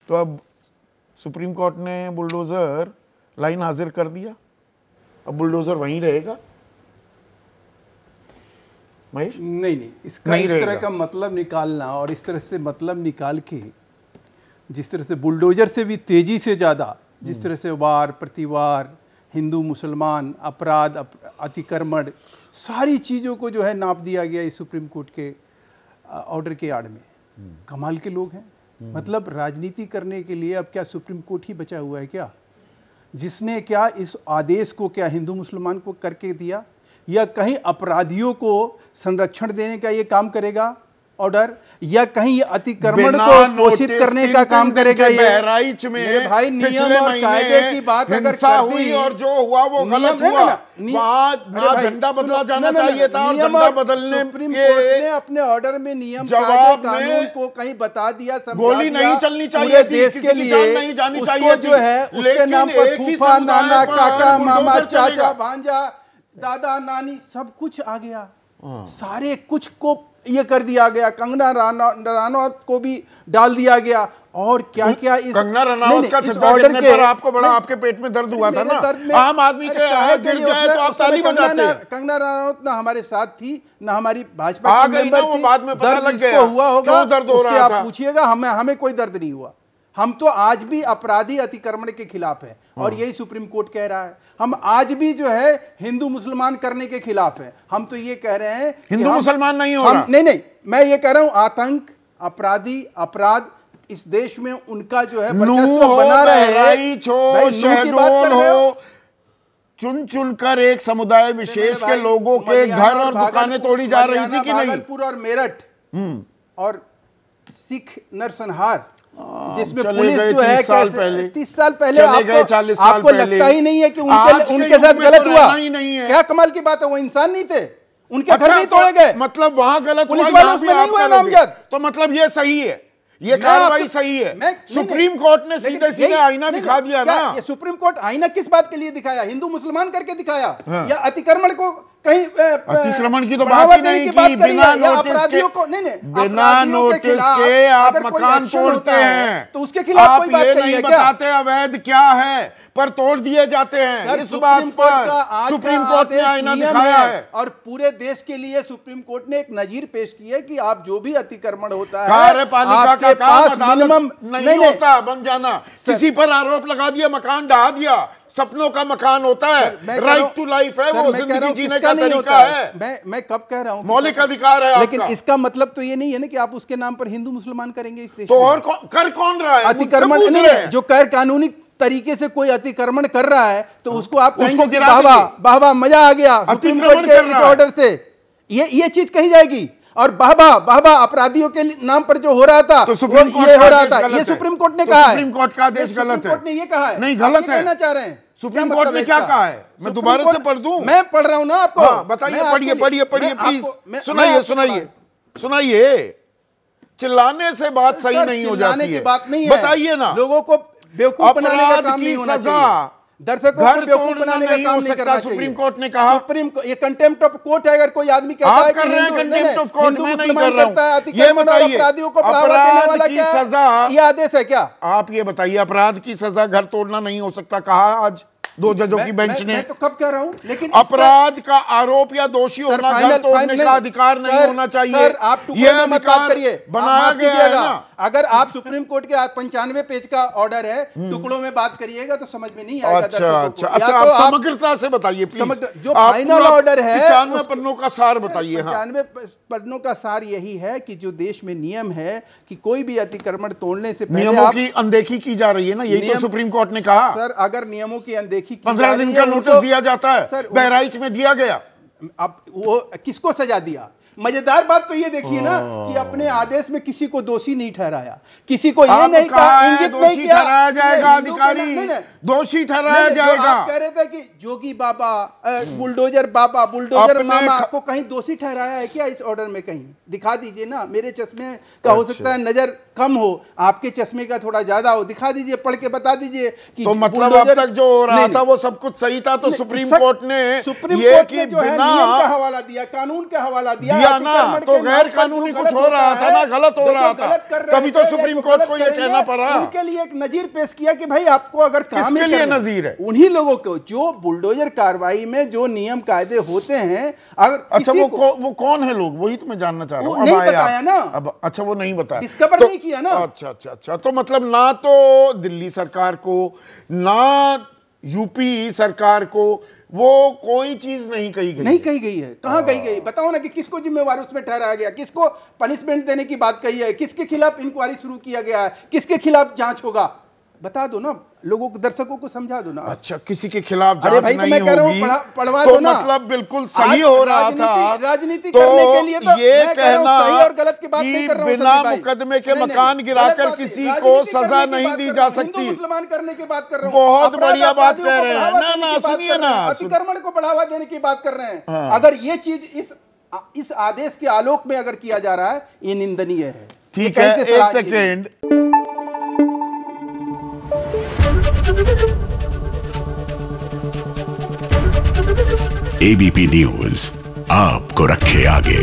तो अब supreme court ने बुलडोजर लाइन हाजिर कर दिया, अब बुलडोजर वहीं रहेगा महेश? नहीं, इसका इस तरह का मतलब निकालना और इस तरह से मतलब निकाल के जिस तरह से बुलडोजर से भी तेजी से ज़्यादा जिस तरह से वार प्रतिवार, हिंदू मुसलमान, अपराध, अतिक्रमण, सारी चीज़ों को जो है नाप दिया गया इस सुप्रीम कोर्ट के ऑर्डर के आड़ में। कमाल के लोग हैं। मतलब राजनीति करने के लिए अब क्या सुप्रीम कोर्ट ही बचा हुआ है क्या, जिसने क्या इस आदेश को क्या हिंदू मुसलमान को करके दिया, या कहीं अपराधियों को संरक्षण देने का ये काम करेगा ऑर्डर, या कहीं ये अतिक्रमण को घोषित करने का काम करेगा ये? बहराइच में भाई नियम और कायदे की बात अगर करते हुई और जो हुआ वो गलत हुआ, वहाँ झंडा बदला जाना चाहिए था और झंडा बदलने सुप्रीम कोर्ट ने अपने ऑर्डर में नियम कायदे कानून को कहीं बता दिया, गोली नहीं चलनी चाहिए थी, देश के लिए नहीं जानी चाहिए जो है उसके नाम पर फूफा, नाना, काका, मामा, चाचा, भांजा, दादा, नानी सब कुछ आ गया, सारे कुछ को ये कर दिया गया। कंगना रनौत को भी डाल दिया गया और क्या क्या इस कंगना रनौत का छक्का गिरने पर आपको बड़ा आपके पेट में दर्द हुआ था ना? आम आदमी के गिर जाए तो आप ताली बजाते हैं। कंगना रनौत ना हमारे साथ थी ना हमारी भाजपा की मेंबर थी, बाद में पता लग गया हुआ होगा, क्यों दर्द हो रहा था। आप पूछिएगा, हमें कोई दर्द नहीं हुआ। हम तो आज भी अपराधी अतिक्रमण के खिलाफ है और यही सुप्रीम कोर्ट कह रहा है। हम आज भी जो है हिंदू मुसलमान करने के खिलाफ है। हम तो ये कह रहे हैं हिंदू मुसलमान नहीं हो रहा। नहीं, मैं ये कह रहा हूं आतंक, अपराध इस देश में उनका जो है वर्चस्व बना रहे, शहडोल हो, चुन चुनकर एक समुदाय विशेष के लोगों के घर और दुकानें तोड़ी जा रही थी कि नहीं? भागलपुर और मेरठ और सिख नरसंहार जिसमें पुलिस जो है 30 साल पहले आपको लगता ही नहीं है कि उनके साथ गलत हुआ? क्या कमाल की बात है, वो इंसान नहीं थे, उनके घर नहीं तोड़े गए, मतलब वहां गलत पुलिस वाले उसमें नहीं हुए नामजद, तो मतलब ये सही है, ये कार्रवाई सही है। सुप्रीम कोर्ट ने सीधे सीधे आईना दिखा दिया ना। ये सुप्रीम कोर्ट आईना किस बात के लिए दिखाया? हिंदू मुसलमान करके दिखाया या अतिक्रमण को कहीं अतिक्रमण की तो बात ही नहीं की, बिना नोटिस के आप मकान तोड़ते हैं तो उसके खिलाफ आप ये नहीं बताते अवैध क्या है, पर तोड़ दिए जाते हैं। इस बात पर सुप्रीम कोर्ट ने आईना दिखाया है और पूरे देश के लिए सुप्रीम कोर्ट ने एक नजीर पेश की है कि आप जो भी अतिक्रमण होता है, कार्यपालिका का काम अदालत नहीं होता बन जाना। किसी पर आरोप लगा दिया, मकान ढहा दिया, सपनों का मकान होता है, राइट टू लाइफ है, वो जिंदगी जीने का तरीका है। मैं कब कह रहा हूँ मौलिक अधिकार है, लेकिन इसका मतलब तो ये नहीं है ना कि आप उसके नाम पर हिंदू मुसलमान करेंगे इस देश तो और कर कौन रहा है? अतिक्रमण जो गैर कानूनी तरीके से कोई अतिक्रमण कर रहा है तो उसको आप उसको वाह मजा आ गया सुप्रीम कोर्ट के इस ऑर्डर से, ये चीज कही जाएगी। और बाबा अपराधियों के नाम पर जो हो रहा था तो सुप्रीम कोर्ट ये हो रहा था, ये सुप्रीम कोर्ट ने कहा है। सुप्रीम कोर्ट का आदेश गलत है, सुप्रीम कोर्ट ने ये कहा है, नहीं गलत है, कहना चाह रहे हैं सुप्रीम कोर्ट ने क्या कहा है? मैं दोबारा से पढ़ दूं? मैं पढ़ रहा हूं ना आपको, बताइए, पढ़िए प्लीज, सुनाइए। चिल्लाने से बात सही नहीं हो जाती है, बात नहीं है, बताइए ना। लोगों को बेवकूफ बनाने का काम नहीं होना चाहिए, दर्शकों को बेवकूफ बनाने का काम नहीं करना चाहिए। सुप्रीम कोर्ट ने कहा, ये कंटेम्प्ट ऑफ कोर्ट है। अगर कोई आदमी कहता है कि कंटेम्प्ट ऑफ कोर्ट में नहीं कर रहा हूं, ये बताइए अपराधियों को अपराध की सजा, ये आदेश है क्या? आप ये बताइए, अपराध की सजा घर तोड़ना नहीं हो सकता, कहा आज 2 जजों की बेंच ने। मैं तो कब कह रहा हूं, लेकिन अपराध का आरोप या दोषी होना, घर तोड़ने का अधिकार नहीं होना चाहिए। आप ये मत बात करिए, बनाया गया है ना। अगर आप सुप्रीम कोर्ट के 95 पेज का ऑर्डर है, टुकड़ों में बात करिएगा तो समझ में नहीं आएगा। अच्छा, आप समग्रता से बताइए प्लीज। जो फाइनल ऑर्डर है 95 पन्नों का सार बताइए। 95 पन्नों का सार यही है कि जो देश में नियम है कि कोई भी अतिक्रमण तोड़ने से पहले नियमों की अनदेखी की जा रही है ना, यही तो सुप्रीम कोर्ट ने कहा। सर, अगर नियमों की अनदेखी 15 दिन का नोटिस दिया जाता है, बहराइच में दिया गया। अब वो किसको सजा दिया? मजेदार बात तो ये देखिए ना कि अपने आदेश में किसी को दोषी नहीं ठहराया, किसी को ये नहीं कहा, इंगित नहीं किया ठहराया जाएगा, अधिकारी दोषी ठहराया जाएगा। आप कह रहे थे कि जोगी बाबा, बुलडोजर बाबा, बुलडोजर मामा को कहीं दोषी ठहराया है क्या इस ऑर्डर में? कहीं दिखा दीजिए ना, मेरे चश्मे का हो सकता है नजर कम हो, आपके चश्मे का थोड़ा ज्यादा हो, दिखा दीजिए, पढ़ के बता दीजिए कि तो मतलब अब तक जो हो रहा था वो सब कुछ सही था, तो सुप्रीम कोर्ट ने ये कि जो है नियम का हवाला दिया, कानून का हवाला दिया ना, तो गैर कानूनी कुछ हो रहा था ना, गलत हो रहा था, तभी तो सुप्रीम कोर्ट को ये कहना पड़ा। उनके लिए एक नजीर पेश किया कि भाई आपको अगर काम किसके लिए नजीर है? उन्हीं लोगों को जो बुलडोजर कार्रवाई में जो नियम कायदे होते हैं, अगर अच्छा वो कौन है लोग, वही तो मैं जानना चाह रहा हूँ। नहीं बताया ना अब, अच्छा वो नहीं बताया, डिस्कवर नहीं किया ना। अच्छा, तो मतलब ना तो दिल्ली सरकार को ना यूपी सरकार को वो कोई चीज नहीं कही गई है। कहाँ कही गई? बताओ ना कि किसको जिम्मेवार उसमें ठहराया गया, किसको पनिशमेंट देने की बात कही है, किसके खिलाफ इंक्वायरी शुरू किया गया है, किसके खिलाफ जांच होगा, बता दो ना लोगों को, दर्शकों को समझा दो ना। अच्छा, किसी के खिलाफ जांच नहीं नहीं होगी, पढ़वा तो दो ना। मतलब बिल्कुल सही हो रहा था। राजनीति करने के लिए तो ये कहना सही और गलत की बात नहीं कर रहा हूं, बिना मुकदमे के मकान गिराकर किसी को सजा नहीं दी जा सकती, मुसलमान करने की बात कर रहा हूं, बहुत बढ़िया बात कह रहे हैं ना, सुनिए ना, अतिक्रमण को बढ़ावा देने की बात कर रहे हैं। अगर ये चीज इस आदेश के आलोक में अगर किया जा रहा है, ये निंदनीय है। ठीक है, एक सेकेंड। एबीपी न्यूज आपको रखे आगे।